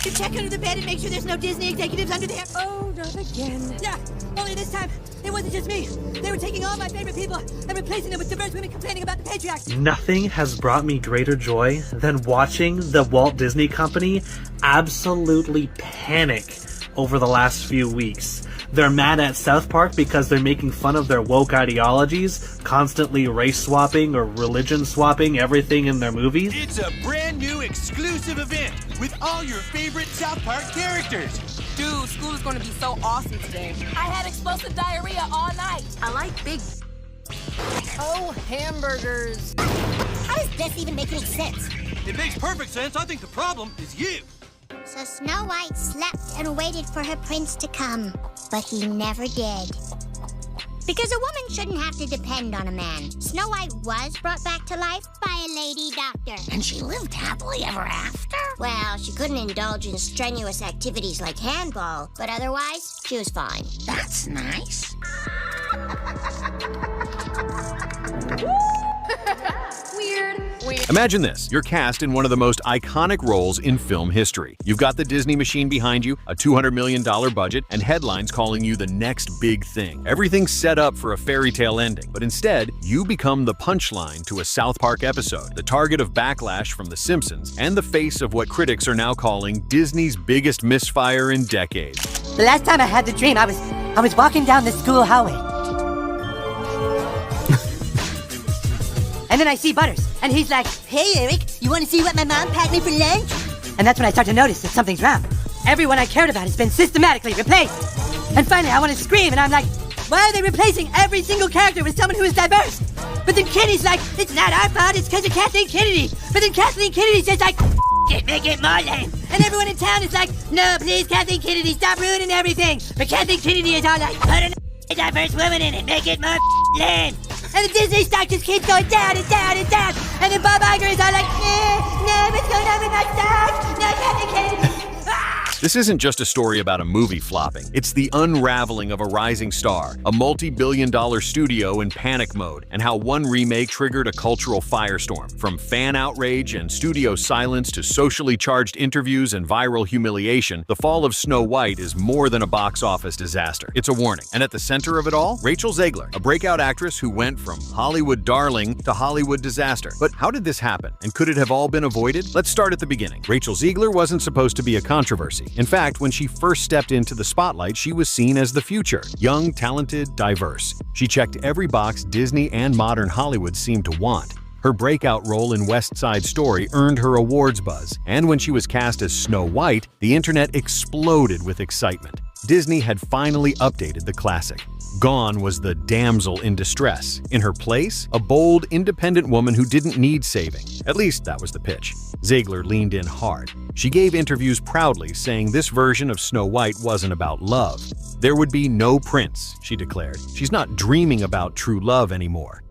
You check under the bed and make sure there's no Disney executives under there. Oh, not again. Yeah, only this time, it wasn't just me. They were taking all my favorite people and replacing them with diverse women complaining about the patriarchy. Nothing has brought me greater joy than watching the Walt Disney Company absolutely panic over the last few weeks. They're mad at South Park because they're making fun of their woke ideologies, constantly race swapping or religion swapping everything in their movies. It's a brand new exclusive event with all your favorite South Park characters. Dude, school is going to be so awesome today. I had explosive diarrhea all night. I like big... Oh, hamburgers. How does this even make any sense? It makes perfect sense. I think the problem is you. So Snow White slept and waited for her prince to come, but he never did. Because a woman shouldn't have to depend on a man. Snow White was brought back to life by a lady doctor. And she lived happily ever after? Well, she couldn't indulge in strenuous activities like handball, but otherwise, she was fine. That's nice. Weird. Imagine this. You're cast in one of the most iconic roles in film history. You've got the Disney machine behind you, a $200 million budget, and headlines calling you the next big thing. Everything's set up for a fairy tale ending, but instead, you become the punchline to a South Park episode, the target of backlash from The Simpsons, and the face of what critics are now calling Disney's biggest misfire in decades. The last time I had the dream, I was walking down the school hallway. And then I see Butters, and he's like, "Hey, Eric, you want to see what my mom packed me for lunch?" And that's when I start to notice that something's wrong. Everyone I cared about has been systematically replaced. And finally, I want to scream, and I'm like, why are they replacing every single character with someone who is diverse? But then Kenny's like, it's not our fault, it's because of Kathleen Kennedy. But then Kathleen Kennedy says like, it, make it more lame. And everyone in town is like, no, please, Kathleen Kennedy, stop ruining everything. But Kathleen Kennedy is all like, put a diverse woman in it, make it more lame. And the Disney stock just keeps going down and down and down. And then Bob Iger is all like, no, what's going on with my stock? No, Kathleen Kennedy. This isn't just a story about a movie flopping. It's the unraveling of a rising star, a multi-billion-dollar studio in panic mode, and how one remake triggered a cultural firestorm. From fan outrage and studio silence to socially charged interviews and viral humiliation, the fall of Snow White is more than a box office disaster. It's a warning. And at the center of it all, Rachel Zegler, a breakout actress who went from Hollywood darling to Hollywood disaster. But how did this happen? And could it have all been avoided? Let's start at the beginning. Rachel Zegler wasn't supposed to be a controversy. In fact, when she first stepped into the spotlight, she was seen as the future. Young, talented, diverse. She checked every box Disney and modern Hollywood seemed to want. Her breakout role in West Side Story earned her awards buzz. And when she was cast as Snow White, the internet exploded with excitement. Disney had finally updated the classic. Gone was the damsel in distress. In her place, a bold, independent woman who didn't need saving. At least that was the pitch. Zegler leaned in hard. She gave interviews proudly, saying this version of Snow White wasn't about love. There would be no prince, she declared. She's not dreaming about true love anymore.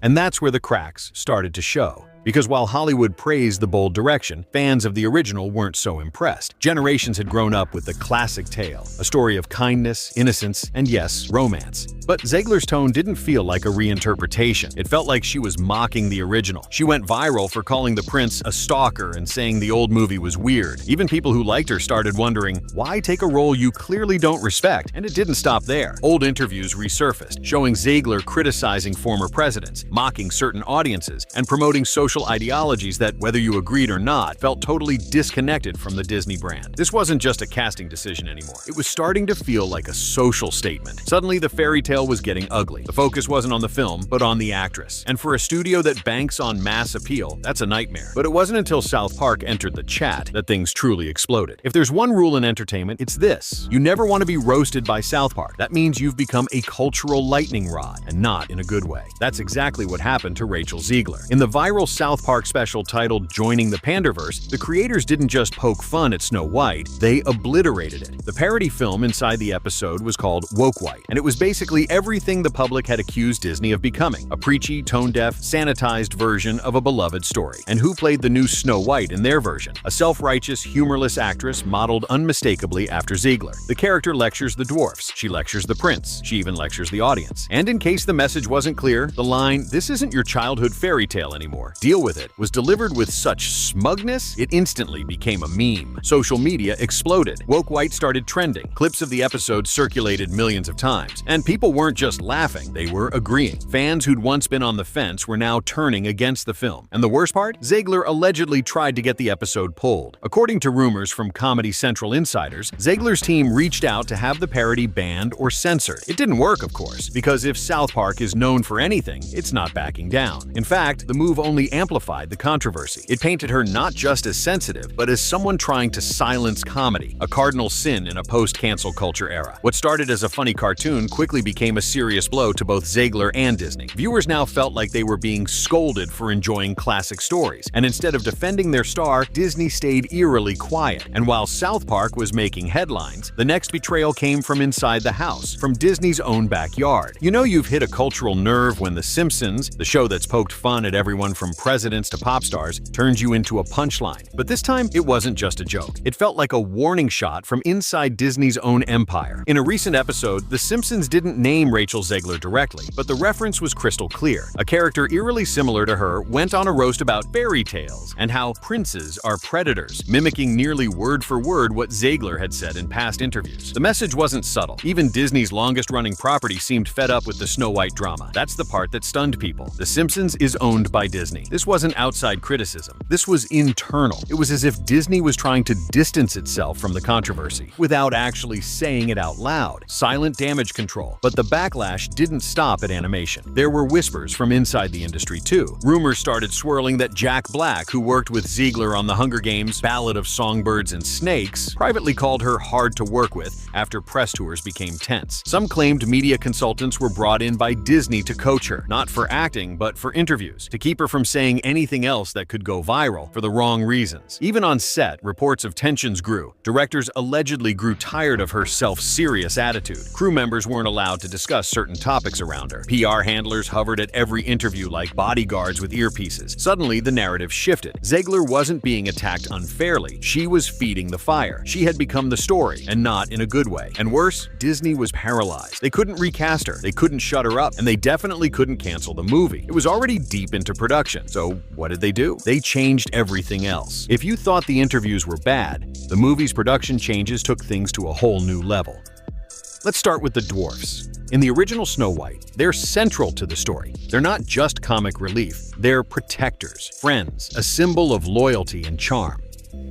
And that's where the cracks started to show. Because while Hollywood praised the bold direction, fans of the original weren't so impressed. Generations had grown up with the classic tale, a story of kindness, innocence, and yes, romance. But Zegler's tone didn't feel like a reinterpretation. It felt like she was mocking the original. She went viral for calling the prince a stalker and saying the old movie was weird. Even people who liked her started wondering, why take a role you clearly don't respect? And it didn't stop there. Old interviews resurfaced, showing Zegler criticizing former presidents, mocking certain audiences, and promoting social ideologies that, whether you agreed or not, felt totally disconnected from the Disney brand. This wasn't just a casting decision anymore. It was starting to feel like a social statement. Suddenly, the fairy tale was getting ugly. The focus wasn't on the film, but on the actress. And for a studio that banks on mass appeal, that's a nightmare. But it wasn't until South Park entered the chat that things truly exploded. If there's one rule in entertainment, it's this. You never want to be roasted by South Park. That means you've become a cultural lightning rod, and not in a good way. That's exactly what happened to Rachel Zegler. In the viral South Park special titled Joining the Panderverse, the creators didn't just poke fun at Snow White, they obliterated it. The parody film inside the episode was called Woke White, and it was basically everything the public had accused Disney of becoming, a preachy, tone-deaf, sanitized version of a beloved story. And who played the new Snow White in their version? A self-righteous, humorless actress modeled unmistakably after Zegler. The character lectures the dwarfs, she lectures the prince, she even lectures the audience. And in case the message wasn't clear, the line, "This isn't your childhood fairy tale anymore," deals deal with it was delivered with such smugness, it instantly became a meme. Social media exploded. Woke White started trending. Clips of the episode circulated millions of times. And people weren't just laughing, they were agreeing. Fans who'd once been on the fence were now turning against the film. And the worst part? Zegler allegedly tried to get the episode pulled. According to rumors from Comedy Central insiders, Zegler's team reached out to have the parody banned or censored. It didn't work, of course, because if South Park is known for anything, it's not backing down. In fact, the move only amplified the controversy. It painted her not just as sensitive, but as someone trying to silence comedy, a cardinal sin in a post-cancel culture era. What started as a funny cartoon quickly became a serious blow to both Zegler and Disney. Viewers now felt like they were being scolded for enjoying classic stories, and instead of defending their star, Disney stayed eerily quiet. And while South Park was making headlines, the next betrayal came from inside the house, from Disney's own backyard. You know you've hit a cultural nerve when The Simpsons, the show that's poked fun at everyone from presidents to pop stars, turns you into a punchline. But this time, it wasn't just a joke. It felt like a warning shot from inside Disney's own empire. In a recent episode, The Simpsons didn't name Rachel Zegler directly, but the reference was crystal clear. A character eerily similar to her went on a roast about fairy tales and how princes are predators, mimicking nearly word for word what Zegler had said in past interviews. The message wasn't subtle. Even Disney's longest-running property seemed fed up with the Snow White drama. That's the part that stunned people. The Simpsons is owned by Disney. This wasn't outside criticism. This was internal. It was as if Disney was trying to distance itself from the controversy without actually saying it out loud. Silent damage control. But the backlash didn't stop at animation. There were whispers from inside the industry too. Rumors started swirling that Jack Black, who worked with Zegler on the Hunger Games' Ballad of Songbirds and Snakes, privately called her hard to work with after press tours became tense. Some claimed media consultants were brought in by Disney to coach her, not for acting, but for interviews, to keep her from saying anything else that could go viral for the wrong reasons. Even on set, reports of tensions grew. Directors allegedly grew tired of her self-serious attitude. Crew members weren't allowed to discuss certain topics around her. PR handlers hovered at every interview like bodyguards with earpieces. Suddenly, the narrative shifted. Zegler wasn't being attacked unfairly. She was feeding the fire. She had become the story, and not in a good way. And worse, Disney was paralyzed. They couldn't recast her, they couldn't shut her up, and they definitely couldn't cancel the movie. It was already deep into production. So what did they do? They changed everything else. If you thought the interviews were bad, the movie's production changes took things to a whole new level. Let's start with the dwarfs. In the original Snow White, they're central to the story. They're not just comic relief, they're protectors, friends, a symbol of loyalty and charm.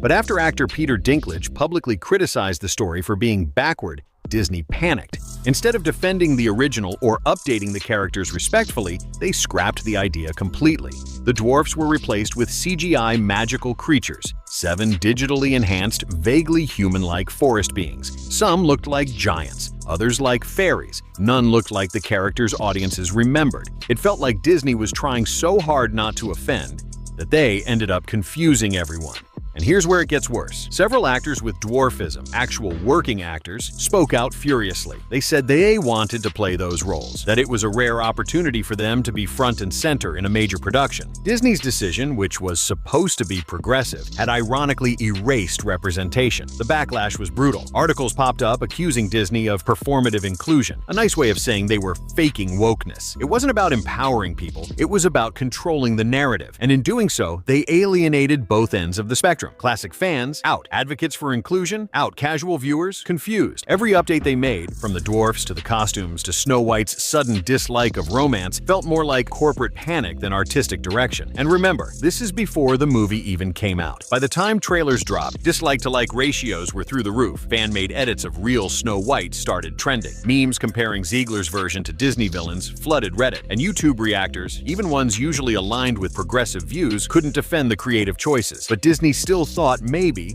But after actor Peter Dinklage publicly criticized the story for being backward, Disney panicked. Instead of defending the original or updating the characters respectfully, they scrapped the idea completely. The dwarfs were replaced with CGI magical creatures, 7 digitally enhanced, vaguely human-like forest beings. Some looked like giants, others like fairies. None looked like the characters audiences remembered. It felt like Disney was trying so hard not to offend that they ended up confusing everyone. And here's where it gets worse. Several actors with dwarfism, actual working actors, spoke out furiously. They said they wanted to play those roles, that it was a rare opportunity for them to be front and center in a major production. Disney's decision, which was supposed to be progressive, had ironically erased representation. The backlash was brutal. Articles popped up accusing Disney of performative inclusion, a nice way of saying they were faking wokeness. It wasn't about empowering people, it was about controlling the narrative. And in doing so, they alienated both ends of the spectrum. Classic fans, out. Advocates for inclusion, out. Casual viewers, confused. Every update they made, from the dwarfs to the costumes to Snow White's sudden dislike of romance, felt more like corporate panic than artistic direction. And remember, this is before the movie even came out. By the time trailers dropped, dislike-to-like ratios were through the roof. Fan-made edits of real Snow White started trending. Memes comparing Zegler's version to Disney villains flooded Reddit. And YouTube reactors, even ones usually aligned with progressive views, couldn't defend the creative choices. But Disney still thought maybe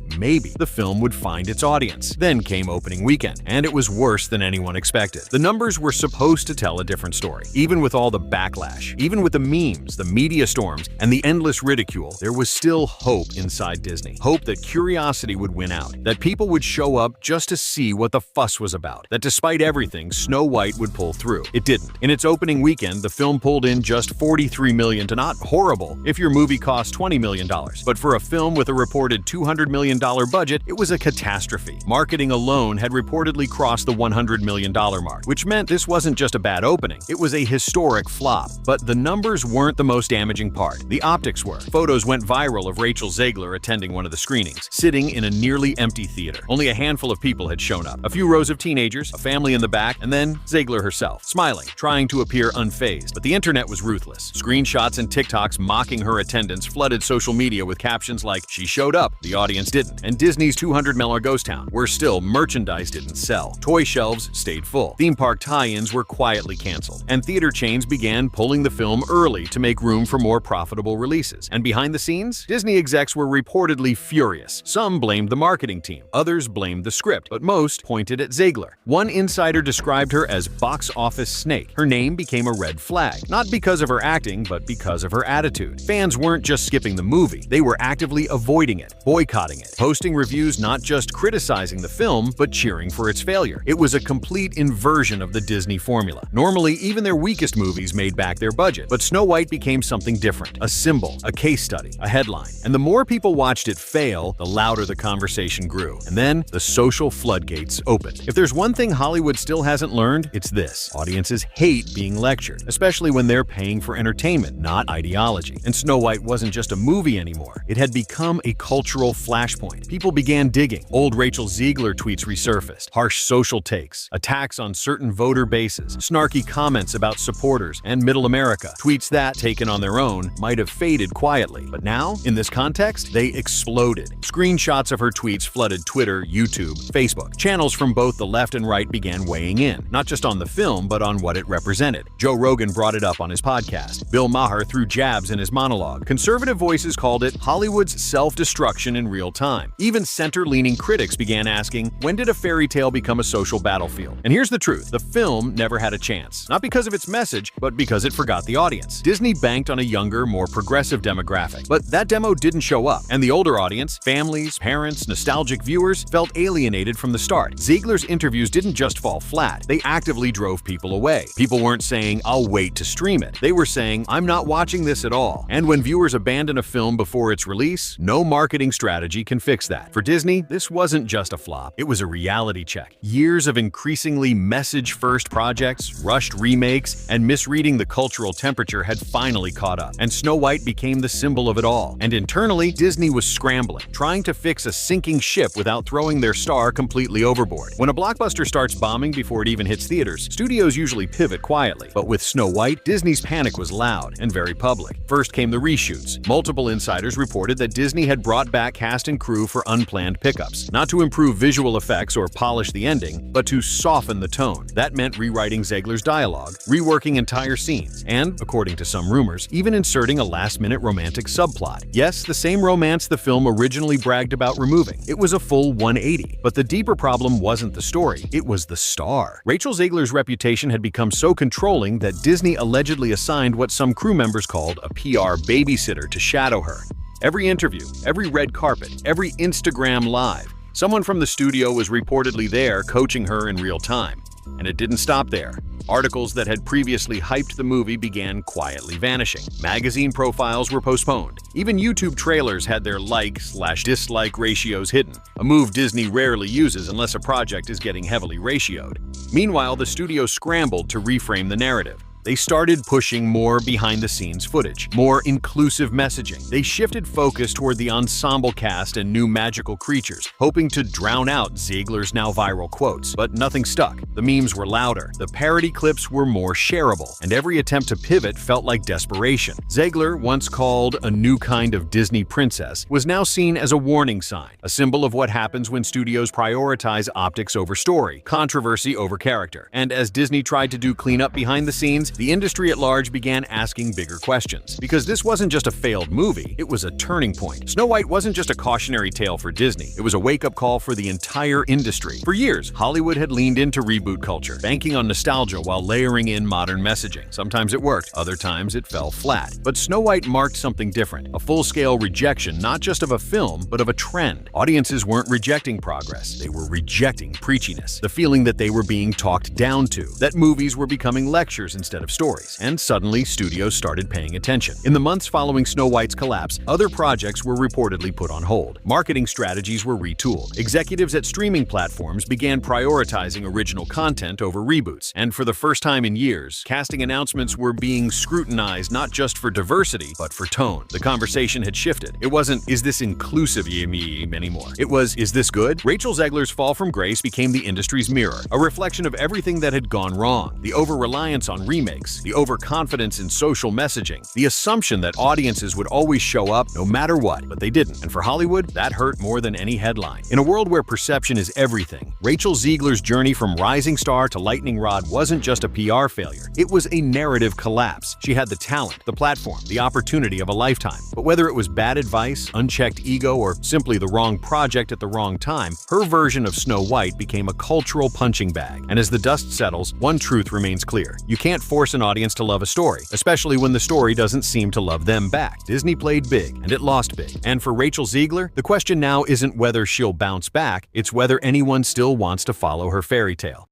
the film would find its audience. Then came opening weekend, and it was worse than anyone expected. The numbers were supposed to tell a different story. Even with all the backlash, even with the memes, the media storms, and the endless ridicule, there was still hope inside Disney. Hope that curiosity would win out, that people would show up just to see what the fuss was about, that despite everything, Snow White would pull through. It didn't. In its opening weekend, the film pulled in just $43 million to not horrible if your movie cost $20 million. But for a film with a reported $200 million budget, it was a catastrophe. Marketing alone had reportedly crossed the $100 million mark, which meant this wasn't just a bad opening, it was a historic flop. But the numbers weren't the most damaging part. The optics were. Photos went viral of Rachel Zegler attending one of the screenings, sitting in a nearly empty theater. Only a handful of people had shown up. A few rows of teenagers, a family in the back, and then Zegler herself, smiling, trying to appear unfazed. But the internet was ruthless. Screenshots and TikToks mocking her attendance flooded social media with captions like, "She showed up, the audience didn't," and Disney's $200 million ghost town, where still merchandise didn't sell. Toy shelves stayed full. Theme park tie-ins were quietly canceled, and theater chains began pulling the film early to make room for more profitable releases. And behind the scenes, Disney execs were reportedly furious. Some blamed the marketing team, others blamed the script, but most pointed at Zegler. One insider described her as box office snake. Her name became a red flag, not because of her acting, but because of her attitude. Fans weren't just skipping the movie, they were actively avoiding it, boycotting it, posting reviews not just criticizing the film, but cheering for its failure. It was a complete inversion of the Disney formula. Normally, even their weakest movies made back their budget, but Snow White became something different, a symbol, a case study, a headline. And the more people watched it fail, the louder the conversation grew. And then the social floodgates opened. If there's one thing Hollywood still hasn't learned, it's this: audiences hate being lectured, especially when they're paying for entertainment, not ideology. And Snow White wasn't just a movie anymore. It had become a cultural flashpoint. People began digging. Old Rachel Zegler tweets resurfaced, harsh social takes, attacks on certain voter bases, snarky comments about supporters and middle America. Tweets that, taken on their own, might have faded quietly. But now, in this context, they exploded. Screenshots of her tweets flooded Twitter, YouTube, Facebook. Channels from both the left and right began weighing in, not just on the film, but on what it represented. Joe Rogan brought it up on his podcast. Bill Maher threw jabs in his monologue. Conservative voices called it Hollywood's self-destruction in real time. Even center-leaning critics began asking, when did a fairy tale become a social battlefield? And here's the truth: the film never had a chance. Not because of its message, but because it forgot the audience. Disney banked on a younger, more progressive demographic. But that demo didn't show up, and the older audience, families, parents, nostalgic viewers, felt alienated from the start. Zegler's interviews didn't just fall flat, they actively drove people away. People weren't saying, "I'll wait to stream it." They were saying, "I'm not watching this at all." And when viewers abandon a film before its release, no marketing strategy can fix that. For Disney, this wasn't just a flop, it was a reality check. Years of increasingly message-first projects, rushed remakes, and misreading the cultural temperature had finally caught up, and Snow White became the symbol of it all. And internally, Disney was scrambling, trying to fix a sinking ship without throwing their star completely overboard. When a blockbuster starts bombing before it even hits theaters, studios usually pivot quietly. But with Snow White, Disney's panic was loud and very public. First came the reshoots. Multiple insiders reported that Disney had brought back cast and crew for unplanned pickups, not to improve visual effects or polish the ending, but to soften the tone. That meant rewriting Zegler's dialogue, reworking entire scenes, and, according to some rumors, even inserting a last-minute romantic subplot. Yes, the same romance the film originally bragged about removing. It was a full 180. But the deeper problem wasn't the story, it was the star. Rachel Zegler's reputation had become so controlling that Disney allegedly assigned what some crew members called a PR babysitter to shadow her. Every interview, every red carpet, every Instagram live, someone from the studio was reportedly there coaching her in real time. And it didn't stop there. Articles that had previously hyped the movie began quietly vanishing. Magazine profiles were postponed. Even YouTube trailers had their like/dislike ratios hidden, a move Disney rarely uses unless a project is getting heavily ratioed. Meanwhile, the studio scrambled to reframe the narrative. They started pushing more behind-the-scenes footage, more inclusive messaging. They shifted focus toward the ensemble cast and new magical creatures, hoping to drown out Zegler's now viral quotes. But nothing stuck. The memes were louder, the parody clips were more shareable, and every attempt to pivot felt like desperation. Zegler, once called a new kind of Disney princess, was now seen as a warning sign, a symbol of what happens when studios prioritize optics over story, controversy over character. And as Disney tried to do cleanup behind the scenes, the industry at large began asking bigger questions. Because this wasn't just a failed movie, it was a turning point. Snow White wasn't just a cautionary tale for Disney, it was a wake-up call for the entire industry. For years, Hollywood had leaned into reboot culture, banking on nostalgia while layering in modern messaging. Sometimes it worked, other times it fell flat. But Snow White marked something different, a full-scale rejection not just of a film, but of a trend. Audiences weren't rejecting progress, they were rejecting preachiness, the feeling that they were being talked down to, that movies were becoming lectures instead of of stories, and suddenly studios started paying attention. In the months following Snow White's collapse, other projects were reportedly put on hold. Marketing strategies were retooled. Executives at streaming platforms began prioritizing original content over reboots, and for the first time in years, casting announcements were being scrutinized not just for diversity, but for tone. The conversation had shifted. It wasn't, is this inclusive anymore? It was, is this good? Rachel Zegler's fall from grace became the industry's mirror, a reflection of everything that had gone wrong. The over-reliance on remakes, the overconfidence in social messaging, the assumption that audiences would always show up no matter what, but they didn't. And for Hollywood, that hurt more than any headline. In a world where perception is everything, Rachel Zegler's journey from rising star to lightning rod wasn't just a PR failure. It was a narrative collapse. She had the talent, the platform, the opportunity of a lifetime. But whether it was bad advice, unchecked ego, or simply the wrong project at the wrong time, her version of Snow White became a cultural punching bag. And as the dust settles, one truth remains clear. You can't force an audience to love a story, especially when the story doesn't seem to love them back. Disney played big, and it lost big. And for Rachel Zegler, the question now isn't whether she'll bounce back, it's whether anyone still wants to follow her fairy tale.